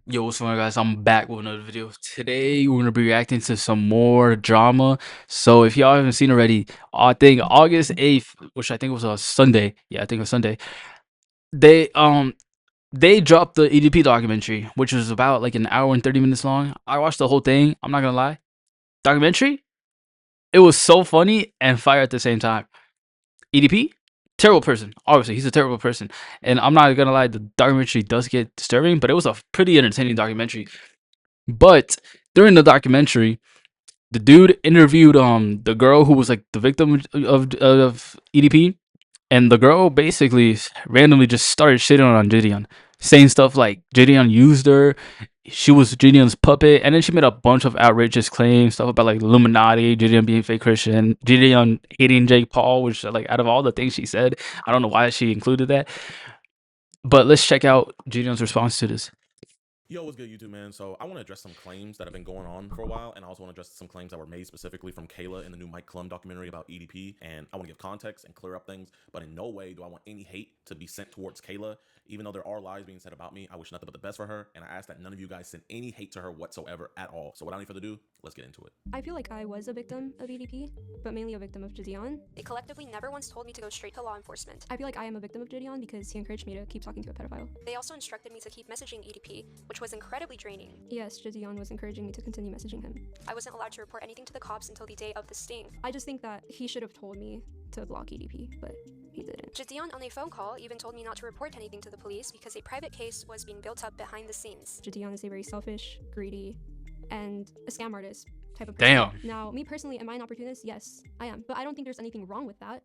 Yo, what's going on, guys? I'm back with another video. Today, we're gonna be reacting to some more drama. So, if y'all haven't seen already, I think August 8th, which I think was a Sunday. Yeah, I think it was Sunday. They they dropped the EDP documentary, which was about like an hour and 30 minutes long. I watched the whole thing. I'm not gonna lie. Documentary, it was so funny and fire at the same time. EDP, terrible person. Obviously, he's a terrible person. And I'm not gonna lie, the documentary does get disturbing, but it was a pretty entertaining documentary. But during the documentary, the dude interviewed the girl who was like the victim of EDP, and the girl basically randomly just started shitting on JiDion, saying stuff like JiDion used her, she was JiDion's puppet, and then she made a bunch of outrageous claims, stuff about like Illuminati, JiDion being fake Christian, JiDion hating Jake Paul, which like out of all the things she said, I don't know why she included that. But let's check out JiDion's response to this. Yo, what's good, YouTube, man? So I want to address some claims that have been going on for a while, and I also want to address some claims that were made specifically from Kayla in the new Mike Klum documentary about EDP, and I want to give context and clear up things, but in no way do I want any hate to be sent towards Kayla. Even though there are lies being said about me, I wish nothing but the best for her, and I ask that none of you guys send any hate to her whatsoever at all. So without any further ado, let's get into it. I feel like I was a victim of EDP, but mainly a victim of JiDion. They collectively never once told me to go straight to law enforcement. I feel like I am a victim of JiDion because he encouraged me to keep talking to a pedophile. They also instructed me to keep messaging EDP, which was incredibly draining. Yes, JiDion was encouraging me to continue messaging him. I wasn't allowed to report anything to the cops until the day of the sting. I just think that he should have told me to block EDP, but he didn't. JiDion on a phone call even told me not to report anything to the police because a private case was being built up behind the scenes. JiDion is a very selfish, greedy, and a scam artist type of person. Damn. Now, me personally, am I an opportunist? Yes, I am. But I don't think there's anything wrong with that.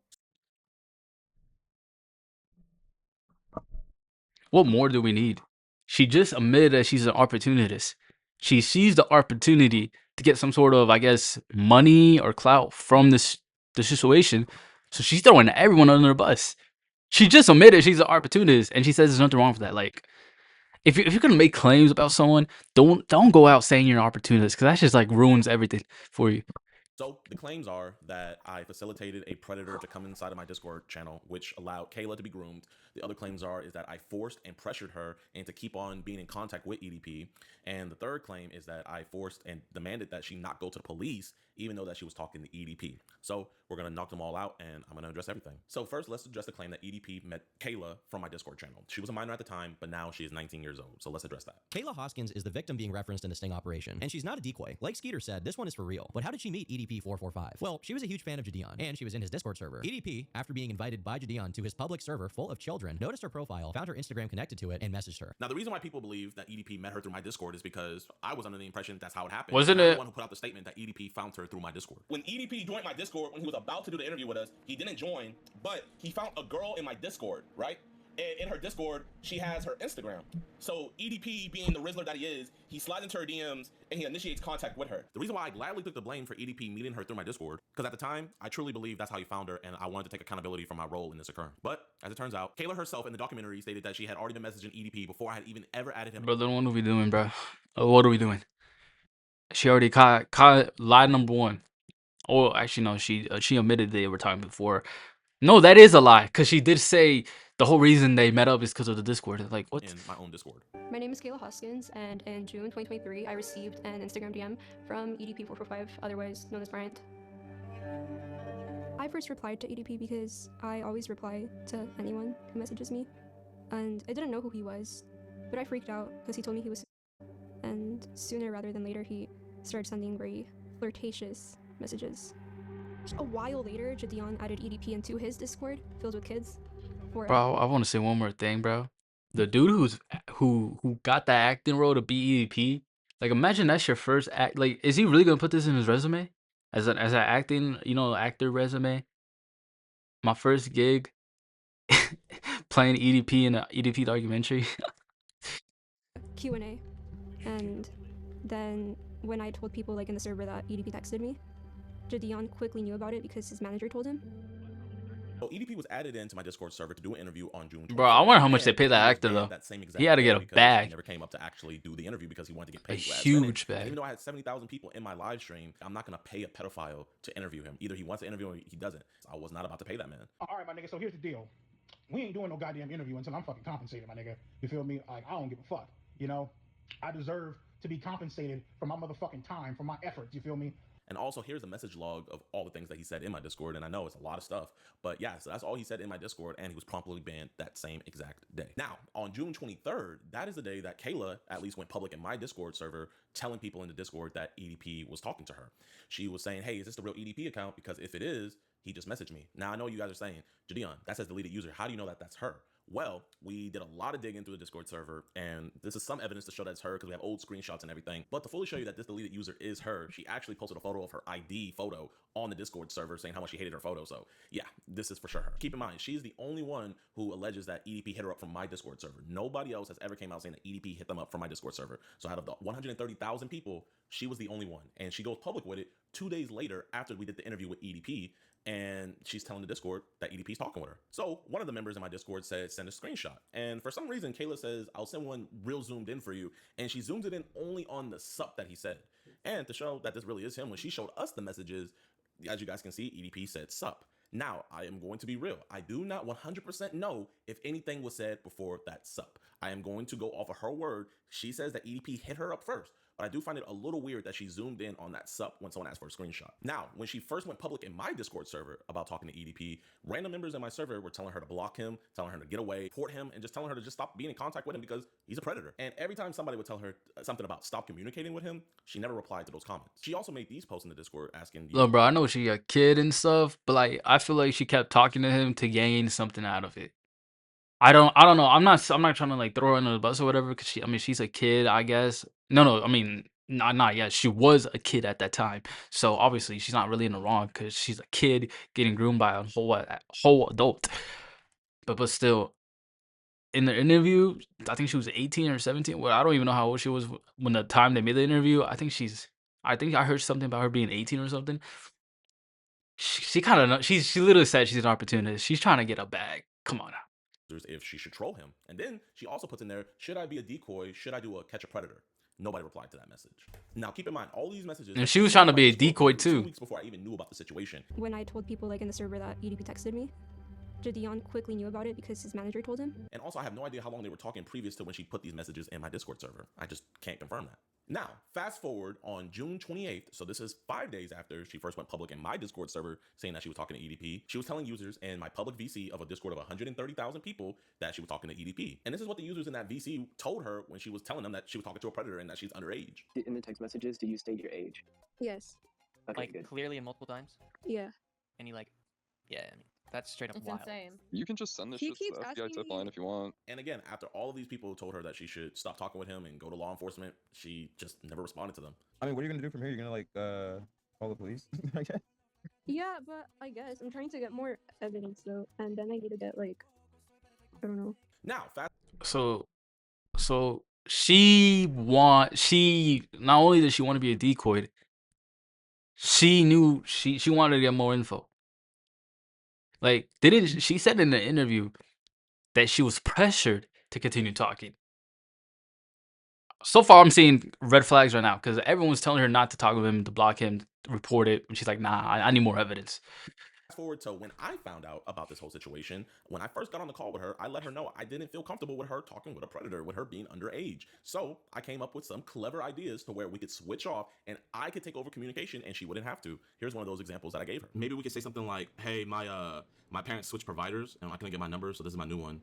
What more do we need? She just admitted that she's an opportunist. She sees the opportunity to get some sort of, I guess, money or clout from the situation. So she's throwing everyone under the bus. She just admitted she's an opportunist, and she says there's nothing wrong with that. Like, if you're gonna make claims about someone, don't go out saying you're an opportunist, because that just like ruins everything for you. So the claims are that I facilitated a predator to come inside of my Discord channel, which allowed Kayla to be groomed. The other claims is that I forced and pressured her and to keep on being in contact with EDP. And the third claim is that I forced and demanded that she not go to the police, even though that she was talking to EDP. So we're gonna knock them all out, and I'm gonna address everything. So first, let's address the claim that EDP met Kayla from my Discord channel. She was a minor at the time, but now she is 19 years old. So let's address that. Kayla Hoskins is the victim being referenced in the sting operation, and she's not a decoy. Like Skeeter said, this one is for real. But how did she meet EDP445? Well, she was a huge fan of JiDion, and she was in his Discord server. EDP, after being invited by JiDion to his public server full of children, noticed her profile, found her Instagram connected to it, and messaged her. Now, the reason why people believe that EDP met her through my Discord is because I was under the impression that's how it happened. Wasn't I'm it? the one who put out the statement that EDP found her through my Discord. When EDP joined my Discord, when he was about to do the interview with us, he didn't join, but he found a girl in my Discord, right? And in her Discord, she has her Instagram. So EDP, being the Rizzler that he is, he slides into her DMs and he initiates contact with her. The reason why I gladly took the blame for EDP meeting her through my Discord, because at the time, I truly believe that's how he found her, and I wanted to take accountability for my role in this occurrence. But as it turns out, Kayla herself in the documentary stated that she had already been messaging EDP before I had even ever added him. Brother, what are we doing, bro? What are we doing? She already caught lie number one. Oh, actually, no. She admitted they were talking before. No, that is a lie, because she did say the whole reason they met up is because of the Discord. Like, what? In my own Discord. My name is Kayla Hoskins, and in June 2023, I received an Instagram DM from EDP445, otherwise known as Bryant. I first replied to EDP because I always reply to anyone who messages me, and I didn't know who he was, but I freaked out because he told me he was, and sooner rather than later, he started sending very flirtatious messages. A while later, JiDion added EDP into his Discord, filled with kids. Bro, I want to say one more thing, bro. The dude who got the acting role to be EDP, like, imagine that's your first act. Like, is he really gonna put this in his resume as an acting, actor resume? My first gig, playing EDP in an EDP documentary. Q&A, and then when I told people like in the server that EDP texted me, JiDion quickly knew about it because his manager told him. So EDP was added into my Discord server to do an interview on June 24th. Bro, I wonder how much they pay that actor though. That same exact He had to get a bag. He never came up to actually do the interview because he wanted to get A paid. huge bag. And even though I had 70,000 people in my live stream, I'm not gonna pay a pedophile to interview him. Either he wants to interview or he doesn't. I was not about to pay that man. All right, my nigga. So here's the deal. We ain't doing no goddamn interview until I'm fucking compensated, my nigga. You feel me? Like, I don't give a fuck. You know. I deserve to be compensated for my motherfucking time, for my efforts. You feel me? And also, here's a message log of all the things that he said in my Discord. And I know it's a lot of stuff, but yeah, so that's all he said in my Discord. And he was promptly banned that same exact day. Now, on June 23rd, that is the day that Kayla at least went public in my Discord server, telling people in the Discord that EDP was talking to her. She was saying, hey, is this the real EDP account? Because if it is, he just messaged me. Now, I know you guys are saying, JiDion, that says deleted user. How do you know that that's her? Well, we did a lot of digging through the Discord server, and this is some evidence to show that it's her because we have old screenshots and everything. But to fully show you that this deleted user is her, she actually posted a photo of her ID photo on the Discord server saying how much she hated her photo. So yeah, this is for sure her. Keep in mind, she's the only one who alleges that EDP hit her up from my Discord server. Nobody else has ever came out saying that EDP hit them up from my Discord server. So out of the 130,000 people, she was the only one. And she goes public with it 2 days later after we did the interview with EDP, and she's telling the Discord that EDP's talking with her. So one of the members in my Discord said, send a screenshot. And for some reason, Kayla says, I'll send one real zoomed in for you. And she zooms it in only on the sup that he said. And to show that this really is him, when she showed us the messages, as you guys can see, EDP said sup. Now, I am going to be real. I do not 100% know if anything was said before that sup. I am going to go off of her word. She says that EDP hit her up first. But I do find it a little weird that she zoomed in on that sup when someone asked for a screenshot. Now, when she first went public in my Discord server about talking to EDP, random members in my server were telling her to block him, telling her to get away, report him, and just telling her to just stop being in contact with him because he's a predator. And every time somebody would tell her something about stop communicating with him, she never replied to those comments. She also made these posts in the Discord asking, Look, bro, I know she a kid and stuff, but like I feel like she kept talking to him to gain something out of it. I don't know. I'm not trying to like throw her under the bus or whatever because I mean she's a kid, I guess. No, I mean not yet. She was a kid at that time, so obviously she's not really in the wrong because she's a kid getting groomed by a whole adult. But still, in the interview, I think she was 18 or 17. Well, I don't even know how old she was when the time they made the interview. I think I heard something about her being 18 or something. She kind of she literally said she's an opportunist. She's trying to get a bag. Come on now. if she should troll him. And then she also puts in there, should I be a decoy? Should I do a catch a predator? Nobody replied to that message. Now, keep in mind, all these messages... And she was trying to be a decoy too. 2 weeks before I even knew about the situation. When I told people like in the server that EDP texted me, JiDion quickly knew about it because his manager told him. And also, I have no idea how long they were talking previous to when she put these messages in my Discord server. I just can't confirm that. Now, fast forward on June 28th, so this is 5 days after she first went public in my Discord server saying that she was talking to EDP. She was telling users in my public VC of a Discord of 130,000 people that she was talking to EDP. And this is what the users in that VC told her when she was telling them that she was talking to a predator and that she's underage. In the text messages, do you state your age? Yes. Okay, Like good. clearly and multiple times. Yeah. And he like, yeah, I mean that's straight up It's wild. insane. You can just send this He shit to keeps the FBI asking tip me- line if you want. And again, after all of these people told her that she should stop talking with him and go to law enforcement, she just never responded to them. I mean, what are you gonna do from here? You're gonna like call the police? Yeah, but I guess I'm trying to get more evidence though, and then I need to get like, I don't know. Now, fast So she not only did she want to be a decoy, she knew she wanted to get more info. Like, she said in the interview that she was pressured to continue talking. So far, I'm seeing red flags right now because everyone's telling her not to talk with him, to block him, to report it. And she's like, nah, I need more evidence. forward to when I found out about this whole situation. When I first got on the call with her, I let her know I didn't feel comfortable with her talking with a predator, with her being underage. So I came up with some clever ideas to where we could switch off and I could take over communication and she wouldn't have to. Here's one of those examples that I gave her. Maybe we could say something like, hey, my parents switched providers and I couldn't get my number, so this is my new one.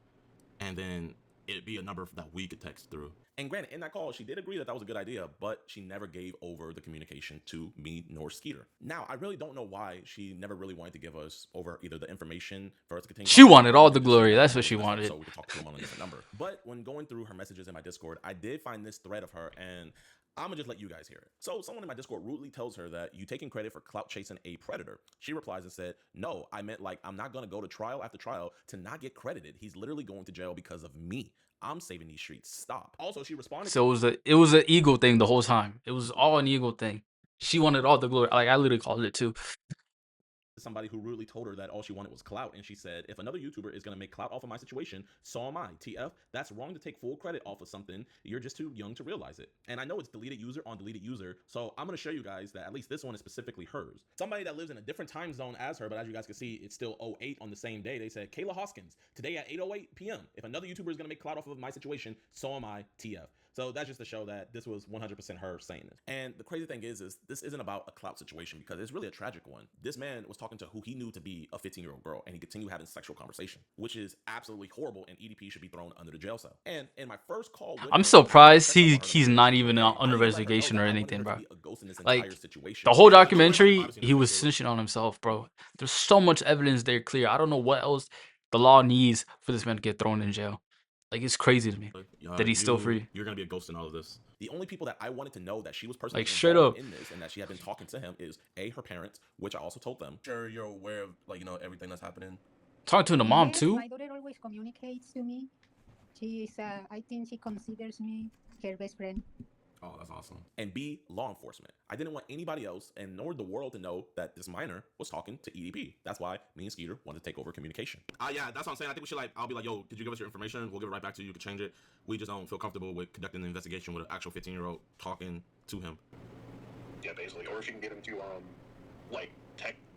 And then it'd be a number that we could text through. And granted, in that call, she did agree that that was a good idea, but she never gave over the communication to me nor Skeeter. Now, I really don't know why she never really wanted to give us over either the information for us to continue. She wanted all the glory. That's what she wanted. So we could talk to him on a different number. But when going through her messages in my Discord, I did find this thread of her, and I'm gonna just let you guys hear it. So someone in my Discord rudely tells her that you taking credit for clout chasing a predator. She replies and said, no, I meant like, I'm not gonna go to trial after trial to not get credited. He's literally going to jail because of me. I'm saving these streets. Stop. Also, she responded. So it was an ego thing the whole time. It was all an ego thing. She wanted all the glory. Like I literally called it too. Somebody who rudely told her that all she wanted was clout, and she said, if another YouTuber is going to make clout off of my situation, so am I. TF, that's wrong to take full credit off of something. You're just too young to realize it. And I know it's deleted user on deleted user, so I'm going to show you guys that at least this one is specifically hers. Somebody that lives in a different time zone as her, but as you guys can see, it's still 08 on the same day. They said, Kayla Hoskins, today at 8:08 p.m. If another YouTuber is going to make clout off of my situation, so am I. TF. So that's just to show that this was 100% her saying this. And the crazy thing is this isn't about a clout situation because it's really a tragic one. This man was talking to who he knew to be a 15-year-old girl, and he continued having sexual conversation, which is absolutely horrible, and EDP should be thrown under the jail cell. And in my first call with I'm her, surprised I checked up on her he's because not even I under didn't let her know investigation that or I wanted anything, her to bro. be a ghost in this Like, entire situation. the whole And I told her documentary, privacy in he the was video. snitching on himself, bro. There's so much evidence there clear. I don't know what else the law needs for this man to get thrown in jail. Like, it's crazy to me that he's still free. You're gonna be a ghost in all of this. The only people that I wanted to know that she was personally Like, straight involved up. in this and that she had been talking to him is her parents, which I also told them. Sure, you're aware of everything that's happening. Talking to the mom Yes, too. my daughter always communicates to me. She is, I think she considers me her best friend. Oh, that's awesome. And B, law enforcement. I didn't want anybody else and nor the world to know that this minor was talking to EDP. That's why me and Skeeter wanted to take over communication. Yeah, that's what I'm saying. I think we should I'll be like, yo, did you give us your information? We'll give it right back to you. You can change it. We just don't feel comfortable with conducting an investigation with an actual 15-year-old talking to him. Yeah, basically. Or she can get him to,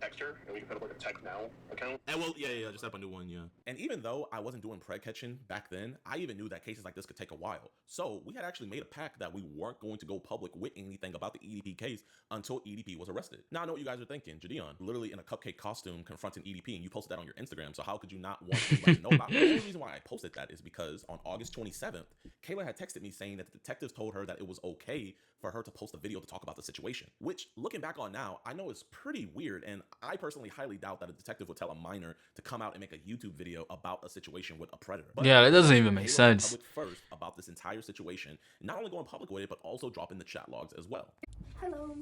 text her, and we can put up a text now account. And yeah, just set up a new one, yeah. And even though I wasn't doing pred catching back then, I even knew that cases like this could take a while. So we had actually made a pact that we weren't going to go public with anything about the EDP case until EDP was arrested. Now I know what you guys are thinking. JiDion, literally in a cupcake costume confronting EDP, and you posted that on your Instagram, so how could you not want anybody to know about it? The only reason why I posted that is because on August 27th, Kayla had texted me saying that the detectives told her that it was okay for her to post a video to talk about the situation, which looking back on now, I know is pretty weird, and I personally highly doubt that a detective would tell a minor to come out and make a YouTube video about a situation with a predator. But Yeah, that doesn't even make Kayla sense. went public first about this entire situation, not only going public with it, but also dropping the chat logs as well. Hello,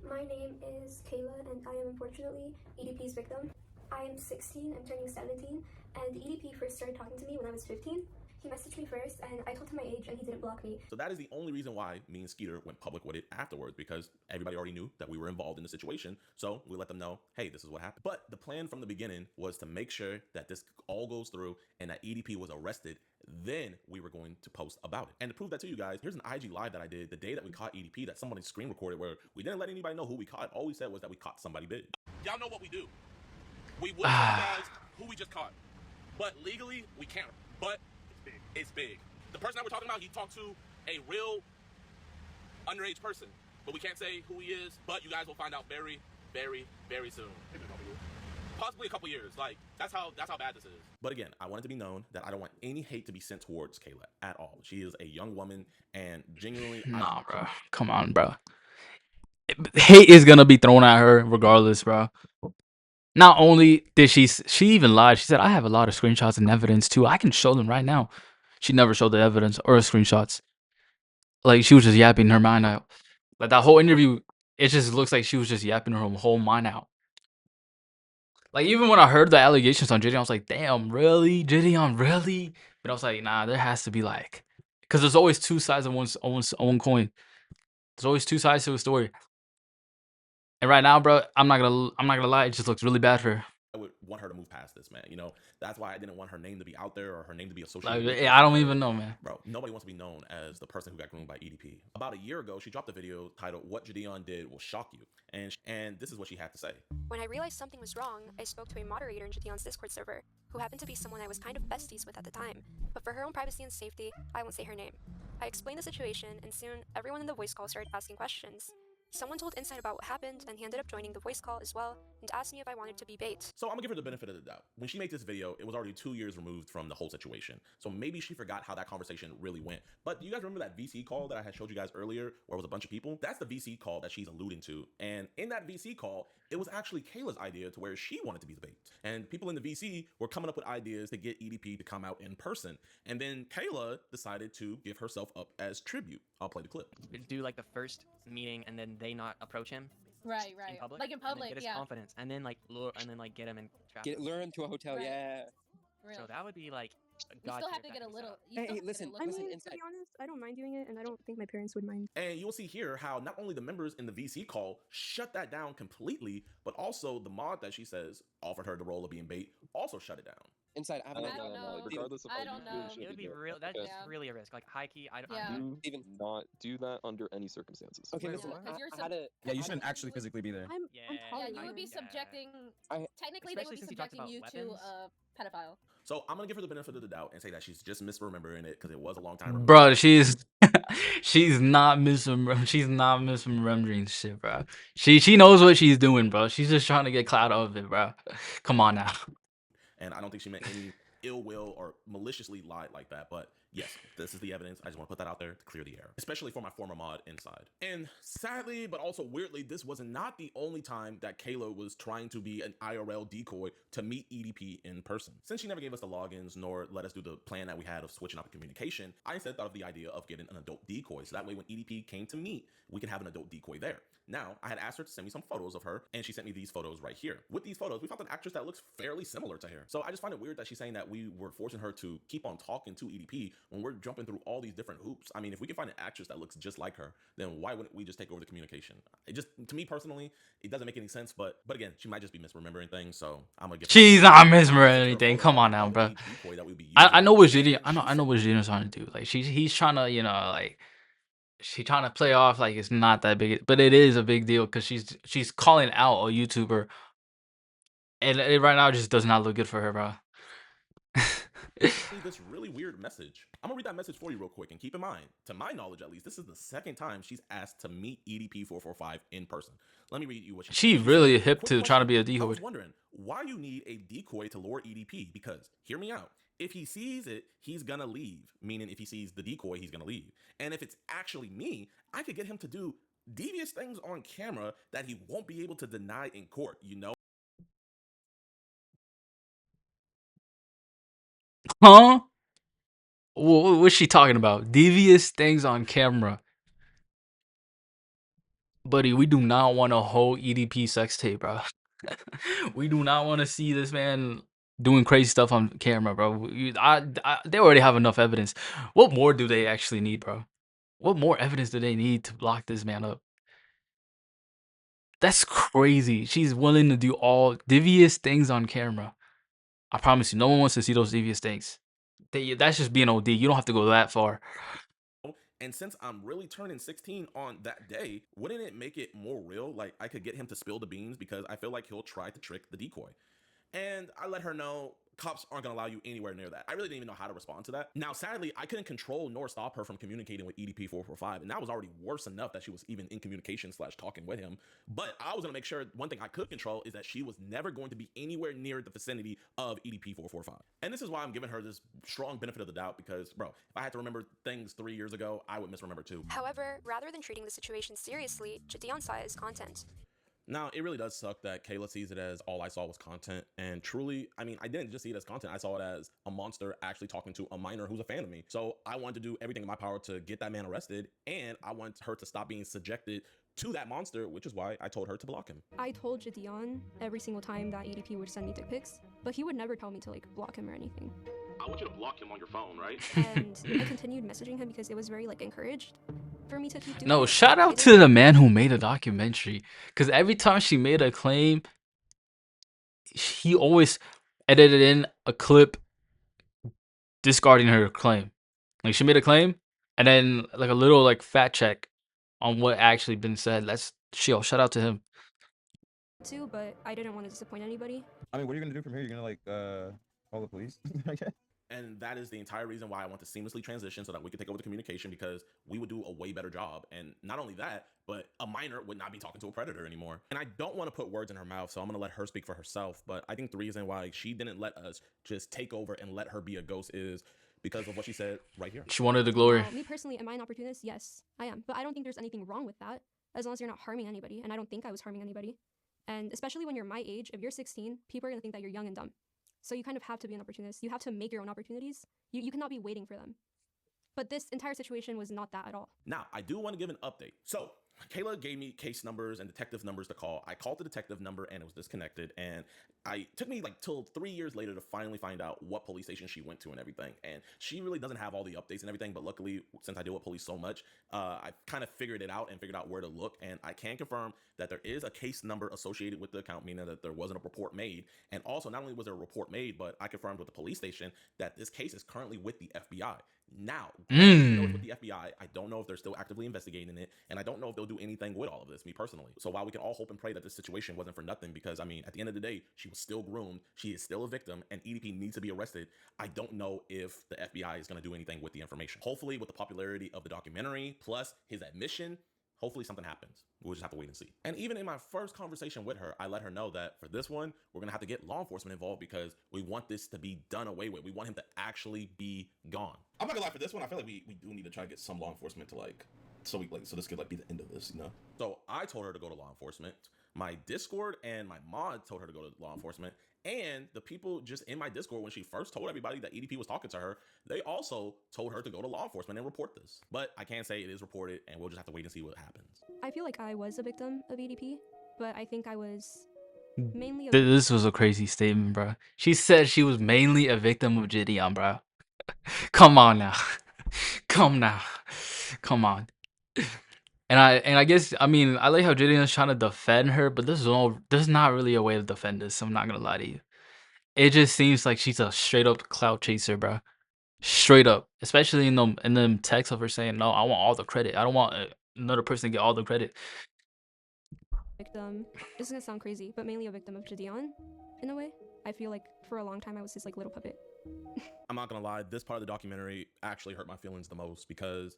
my name is Kayla, and I am unfortunately EDP's victim. I am 16, I'm turning 17, and EDP first started talking to me when I was 15. He messaged me first, and I told him my age, and he didn't block me. So that is the only reason why me and Skeeter went public with it afterwards, because everybody already knew that we were involved in the situation. So we let them know, hey, this is what happened. But the plan from the beginning was to make sure that this all goes through and that EDP was arrested. Then we were going to post about it. And to prove that to you guys, here's an IG live that I did the day that we caught EDP that somebody screen recorded, where we didn't let anybody know who we caught. All we said was that we caught somebody big. Y'all know what we do. We will tell you guys who we just caught. But legally, we can't. But it's big. The person that we're talking about, he talked to a real underage person. But we can't say who he is, but you guys will find out very, very, very soon. Possibly a couple years. Like, that's how bad this is. But again, I want it to be known that I don't want any hate to be sent towards Kayla at all. She is a young woman, and genuinely... Nah, bro. Come on, bro. Hate is gonna be thrown at her regardless, bro. Not only did she even lied. She said, I have a lot of screenshots and evidence too. I can show them right now. She never showed the evidence or screenshots. Like, she was just yapping her mind out. Like, that whole interview, it just looks like she was just yapping her whole mind out. Like, even when I heard the allegations on JiDion, I was like, damn, really? JiDion, really? But I was like, nah, there has to be like... Because there's always two sides of one coin. There's always two sides to a story. And right now, bro, I'm not gonna lie, it just looks really bad for her. I would want her to move past this, man. That's why I didn't want her name to be out there or her name to be associated with I don't even know, man. Bro, nobody wants to be known as the person who got groomed by EDP. About a year ago, she dropped a video titled "What JiDion Did Will Shock You," and this is what she had to say. When I realized something was wrong, I spoke to a moderator in JiDion's Discord server, who happened to be someone I was kind of besties with at the time. But for her own privacy and safety, I won't say her name. I explained the situation, and soon everyone in the voice call started asking questions. Someone told Inside about what happened, and he ended up joining the voice call as well, and asked me if I wanted to be bait. So I'm gonna give her the benefit of the doubt. When she made this video, it was already 2 years removed from the whole situation. So maybe she forgot how that conversation really went. But do you guys remember that VC call that I had showed you guys earlier, where it was a bunch of people? That's the VC call that she's alluding to. And in that VC call, it was actually Kayla's idea to where she wanted to be the bait. And people in the VC were coming up with ideas to get EDP to come out in person. And then Kayla decided to give herself up as tribute. I'll play the clip. Do like the first meeting and then they not approach him. Right. In public, Like in public, get his yeah. confidence, and then like lure, and then like get him in traffic. Lure him to a hotel, Right. yeah. Real. So that would be like. You still have to get a little. Hey, listen, I listen, mean, inside. to be honest, I don't mind doing it, and I don't think my parents would mind. And you'll see here how not only the members in the VC call shut that down completely, but also the mod that she says offered her the role of being bait also shut it down. Inside, I have I don't know. Regardless of I how don't you feel, know. should It would be there. real. That's Yeah. really a risk. Like high key. I don't. Yeah. Do Even- not do that under any circumstances. Okay, Wait, listen, what? Because you're I had a... Yeah, you I had shouldn't a- actually physically be there. I'm Yeah, Yeah, tolerating you would be it. subjecting. I- Technically, they would Especially be since he talked subjecting you about to weapons. a pedophile. So I'm gonna give her the benefit of the doubt and say that she's just misremembering it because it was a long time ago. Bro, she's She's not misremembering shit, bro. She knows what she's doing, bro. She's just trying to get clout out of it, bro. Come on now. And I don't think she meant any ill will or maliciously lied like that. But yes, this is the evidence. I just want to put that out there to clear the air, especially for my former mod inside. And sadly, but also weirdly, this was not the only time that Kayla was trying to be an IRL decoy to meet EDP in person. Since she never gave us the logins nor let us do the plan that we had of switching up the communication, I instead thought of the idea of getting an adult decoy. So that way when EDP came to meet, we could have an adult decoy there. Now, I had asked her to send me some photos of her, and she sent me these photos right here. With these photos, we found an actress that looks fairly similar to her. So I just find it weird that she's saying that we were forcing her to keep on talking to EDP when we're jumping through all these different hoops. I mean, if we can find an actress that looks just like her, then why wouldn't we just take over the communication? It just, to me personally, it doesn't make any sense, but again, she might just be misremembering things, so I'm gonna give her. She's not misremembering anything. Come on now, bro. I know what JiDion. I know what JiDion's trying to do. Like he's trying to, you know, like. She's trying to play off like it's not that big, but it is a big deal because she's calling out a YouTuber, and it right now just does not look good for her, bro. This really weird message. I'm gonna read that message for you real quick, and keep in mind, to my knowledge at least, this is the second time she's asked to meet EDP445 in person. Let me read you what she said. really hip Quick to trying to be a question. I decoy. was wondering why you need a decoy to lure EDP, because hear me out. If he sees it, he's gonna leave. Meaning if he sees the decoy, he's gonna leave. And if it's actually me, I could get him to do devious things on camera that he won't be able to deny in court, you know? Huh? What's she talking about? Devious things on camera. Buddy, we do not want a whole EDP sex tape, bro. We do not want to see this man doing crazy stuff on camera, bro. They already have enough evidence. What more do they actually need, bro? What more evidence do they need to lock this man up? That's crazy. She's willing to do all devious things on camera. I promise you, no one wants to see those devious things. That's just being OD. You don't have to go that far. And since I'm really turning 16 on that day, wouldn't it make it more real? Like I could get him to spill the beans because I feel like he'll try to trick the decoy. And I let her know cops aren't gonna allow you anywhere near that. I really didn't even know how to respond to that. Now, sadly, I couldn't control nor stop her from communicating with EDP445, and that was already worse enough that she was even in communication / talking with him. But I was gonna make sure one thing I could control is that she was never going to be anywhere near the vicinity of EDP445. And this is why I'm giving her this strong benefit of the doubt because, bro, if I had to remember things 3 years ago, I would misremember too. However, rather than treating the situation seriously, JiDion saw it as content. Now, it really does suck that Kayla sees it as all I saw was content. And truly, I mean, I didn't just see it as content. I saw it as a monster actually talking to a minor who's a fan of me. So I wanted to do everything in my power to get that man arrested. And I want her to stop being subjected to that monster, which is why I told her to block him. I told JiDion every single time that EDP would send me dick pics, but he would never tell me to like block him or anything. I want you to block him on your phone, right? And I continued messaging him because it was very like encouraged for me to keep doing No, it. shout out to the man who made a documentary. Because every time she made a claim, he always edited in a clip discarding her claim. Like she made a claim and then like a little like fact check on what actually been said. Shout out to him. Too, but I didn't want to disappoint anybody. I mean, what are you gonna do from here? You're gonna like call the police? And that is the entire reason why I want to seamlessly transition so that we can take over the communication, because we would do a way better job. And not only that, but a minor would not be talking to a predator anymore. And I don't want to put words in her mouth, so I'm going to let her speak for herself. But I think the reason why she didn't let us just take over and let her be a ghost is because of what she said right here. She wanted the glory. Me personally, am I an opportunist? Yes, I am. But I don't think there's anything wrong with that, as long as you're not harming anybody. And I don't think I was harming anybody. And especially when you're my age, if you're 16, people are going to think that you're young and dumb. So you kind of have to be an opportunist. You have to make your own opportunities. You cannot be waiting for them. But this entire situation was not that at all. Now, I do want to give an update. So Kayla gave me case numbers and detective numbers to call. I called the detective number and it was disconnected. And it took me like till 3 years later to finally find out what police station she went to and everything. And she really doesn't have all the updates and everything. But luckily, since I deal with police so much, I kind of figured it out and figured out where to look. And I can confirm that there is a case number associated with the account, meaning that there wasn't a report made. And also, not only was there a report made, but I confirmed with the police station that this case is currently with the FBI. Now, I know it's with the FBI. I don't know if they're still actively investigating it, and I don't know if they'll do anything with all of this, me personally. So while we can all hope and pray that this situation wasn't for nothing, because I mean, at the end of the day, she was still groomed, she is still a victim, and EDP needs to be arrested, I don't know if the FBI is going to do anything with the information. Hopefully, with the popularity of the documentary, plus his admission, hopefully something happens. We'll just have to wait and see. And even in my first conversation with her, I let her know that for this one, we're gonna have to get law enforcement involved because we want this to be done away with. We want him to actually be gone. I'm not gonna lie, for this one, I feel like we do need to try to get some law enforcement to so this could be the end of this, you know? So I told her to go to law enforcement. My Discord and my mod told her to go to law enforcement. And the people just in my Discord, when she first told everybody that EDP was talking to her, they also told her to go to law enforcement and report this. But I can't say it is reported, and we'll just have to wait and see what happens. I feel like I was a victim of EDP, but I think I was mainly a This was a crazy statement, bro. She said she was mainly a victim of JiDion, bro. Come on now. Come now. Come on. And I guess, I mean, I like how JiDion's trying to defend her, but there's not really a way to defend this. I'm not gonna lie to you. It just seems like she's a straight up clout chaser, bro. Straight up, especially in them texts of her saying, "No, I want all the credit. I don't want another person to get all the credit." victim. This is gonna sound crazy, but mainly a victim of JiDion, in a way. I feel like for a long time I was his like little puppet. I'm not gonna lie, this part of the documentary actually hurt my feelings the most because,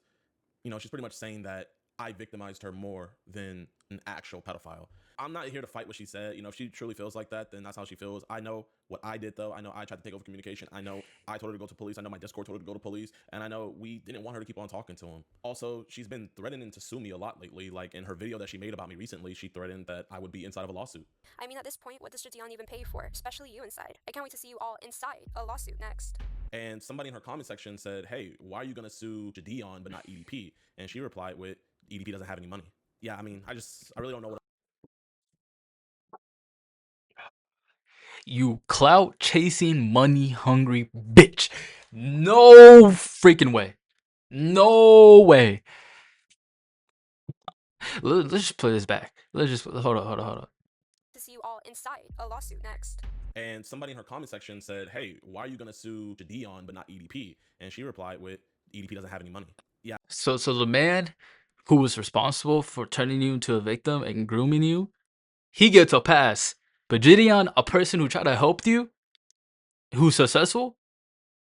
you know, she's pretty much saying that I victimized her more than an actual pedophile. I'm not here to fight what she said. You know, if she truly feels like that, then that's how she feels. I know what I did, though. I know I tried to take over communication. I know I told her to go to police. I know my Discord told her to go to police. And I know we didn't want her to keep on talking to him. Also, she's been threatening to sue me a lot lately. Like in her video that she made about me recently, she threatened that I would be inside of a lawsuit. I mean, at this point, what does JiDion even pay for? Especially you inside. I can't wait to see you all inside a lawsuit next. And somebody in her comment section said, hey, why are you going to sue JiDion but not EDP? And she replied with, EDP doesn't have any money. Yeah, I mean, I really don't know what. You clout chasing, money hungry bitch. No freaking way. No way. Let's just play this back. Let's just hold on. To see you all inside a lawsuit next. And somebody in her comment section said, hey, why are you going to sue JiDion but not EDP? And she replied with, EDP doesn't have any money. Yeah. So the man who was responsible for turning you into a victim and grooming you, he gets a pass. But JiDion, a person who tried to help you, who's successful,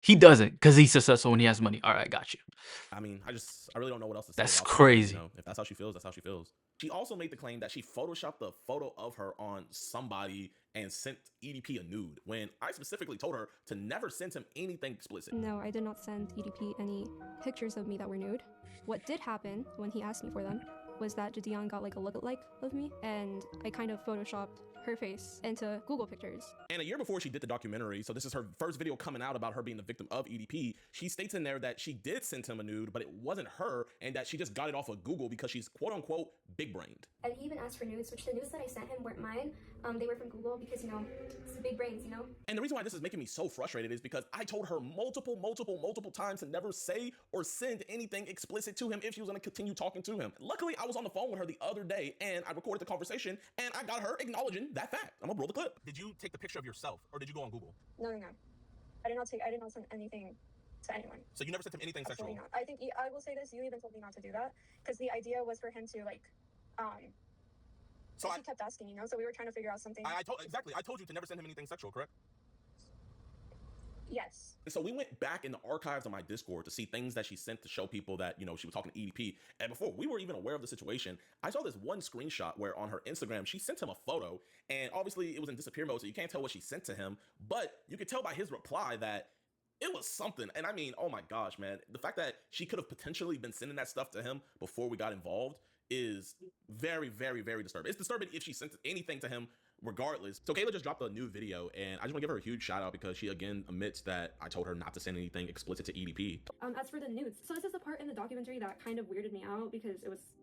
he doesn't, because he's successful when he has money. All right, got you. I mean, I really don't know what else to say. That's crazy. You know, if that's how she feels, that's how she feels. She also made the claim that she photoshopped a photo of her on somebody and sent EDP a nude, when I specifically told her to never send him anything explicit. No, I did not send EDP any pictures of me that were nude. What did happen when he asked me for them was that JiDion got like a lookalike of me, and I kind of photoshopped her face into Google pictures. And a year before she did the documentary, so this is her first video coming out about her being the victim of EDP, she states in there that she did send him a nude, but it wasn't her, and that she just got it off of Google because she's quote-unquote big-brained. And he even asked for nudes, which the nudes that I sent him weren't mine. They were from Google because, you know, it's big brains, you know? And the reason why this is making me so frustrated is because I told her multiple times to never say or send anything explicit to him if she was going to continue talking to him. Luckily, I was on the phone with her the other day, and I recorded the conversation, and I got her acknowledging that fact. I'm gonna roll the clip. Did you take the picture of yourself, or did you go on Google? No. I did not send anything to anyone. So you never sent him anything Absolutely sexual? not. I think, I will say this, you even told me not to do that, because the idea was for him to, like, so he kept asking, you know, so we were trying to figure out something. I told you to never send him anything sexual, correct? Yes. And so we went back in the archives of my Discord to see things that she sent to show people that, you know, she was talking to EDP. And before we were even aware of the situation, I saw this one screenshot where on her Instagram, she sent him a photo, and obviously it was in disappear mode, so you can't tell what she sent to him, but you could tell by his reply that it was something. And I mean, oh my gosh, man, the fact that she could have potentially been sending that stuff to him before we got involved is very disturbing. It's disturbing if she sent anything to him regardless. So Kayla just dropped a new video, and I just want to give her a huge shout out because she again admits that I told her not to send anything explicit to EDP. As for the nudes, so this is the part in the documentary that kind of weirded me out because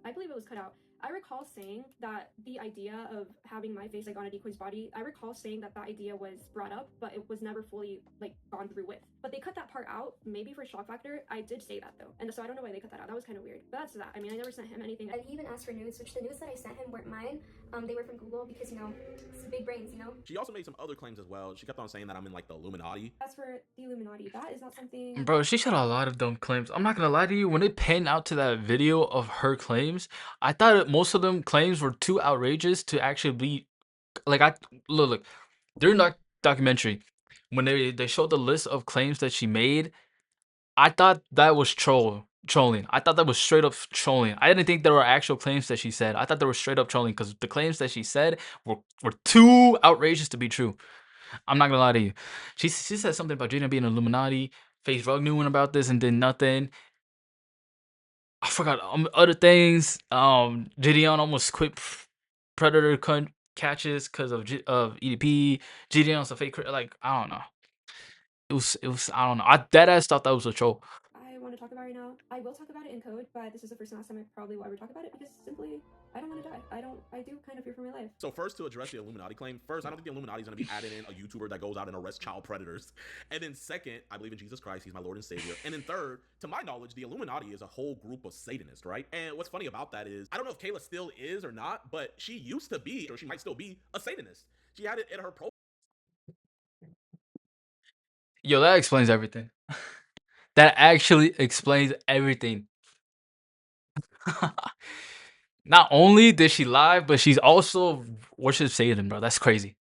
I believe it was cut out. I recall saying that the idea of having my face like on a decoy's body, I recall saying that idea was brought up, but it was never fully like gone through with. But they cut that part out, maybe for shock factor. I did say that though, and so I don't know why they cut that out. That was kind of weird. But that's that. I mean, I never sent him anything. And he even asked for nudes, which the nudes that I sent him weren't mine. They were from Google because, you know, it's big brains, you know? She also made some other claims as well. She kept on saying that I'm in like the Illuminati. As for the Illuminati, that is not something. Bro, she said a lot of dumb claims. I'm not gonna lie to you. When it panned out to that video of her claims, I thought most of them claims were too outrageous to actually be like. I look during that documentary when they showed the list of claims that she made. I thought that was trolling. I thought that was straight up trolling. I didn't think there were actual claims that she said. I thought they were straight up trolling because the claims that she said were too outrageous to be true. I'm not gonna lie to you. She said something about JiDion being Illuminati. Face Rug knew about this and did nothing. I forgot other things. JiDion almost quit predator catches because of EDP. JiDion's a fake like I don't know. It was I don't know. I dead ass thought that was a troll. I want to talk about right now. I will talk about it in code, but this is the first and last time I probably will ever talk about it because simply I don't want to die. I do kind of fear for my life. So first, to address the Illuminati claim, first, I don't think the Illuminati is going to be adding in a YouTuber that goes out and arrests child predators. And then second, I believe in Jesus Christ. He's my Lord and Savior. And then third, to my knowledge, the Illuminati is a whole group of Satanists, right? And what's funny about that is, I don't know if Kayla still is or not, but she used to be, or she might still be, a Satanist. She had it in her profile. Yo, that explains everything. That actually explains everything. Not only did she lie, but she's also worships Satan, bro. That's crazy.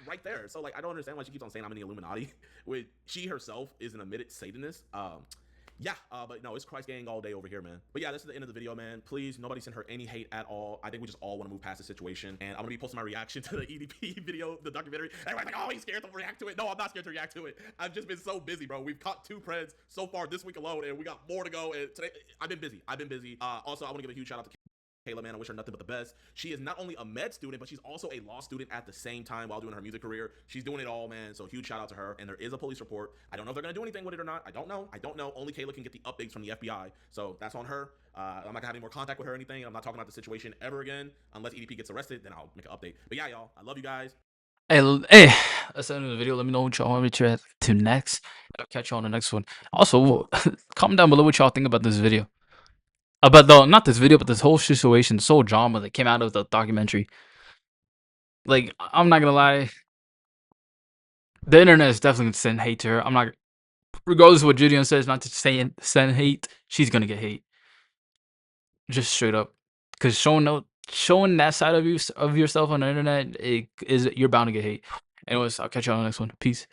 Right there. So like I don't understand why she keeps on saying I'm in the Illuminati when she herself is an admitted Satanist. Yeah, but no, it's Christ gang all day over here, man. But yeah, this is the end of the video, man. Please, nobody send her any hate at all. I think we just all want to move past the situation. And I'm gonna be posting my reaction to the EDP video, the documentary. Everybody's like, oh, he's scared to react to it. No, I'm not scared to react to it. I've just been so busy, bro. We've caught 2 preds so far this week alone, and we got more to go. And today, I've been busy. Also, I want to give a huge shout out to Kayla, man, I wish her nothing but the best. She is not only a med student, but she's also a law student at the same time while doing her music career. She's doing it all, man. So huge shout out to her. And there is a police report. I don't know if they're gonna do anything with it or not. I don't know. Only Kayla can get the updates from the FBI. So that's on her. I'm not gonna have any more contact with her or anything. I'm not talking about the situation ever again. Unless EDP gets arrested, then I'll make an update. But yeah, y'all, I love you guys. Hey, that's the end of the video. Let me know what y'all want me to react to next. I'll catch you on the next one. Also, comment down below what y'all think about this video. But not this video, but this whole situation, this whole drama that came out of the documentary. Like, I'm not gonna lie, the internet is definitely gonna send hate to her. I'm not, regardless of what JiDion says, not to send hate. She's gonna get hate, just straight up. Because showing that side of yourself on the internet, you're bound to get hate. Anyways, I'll catch you on the next one. Peace.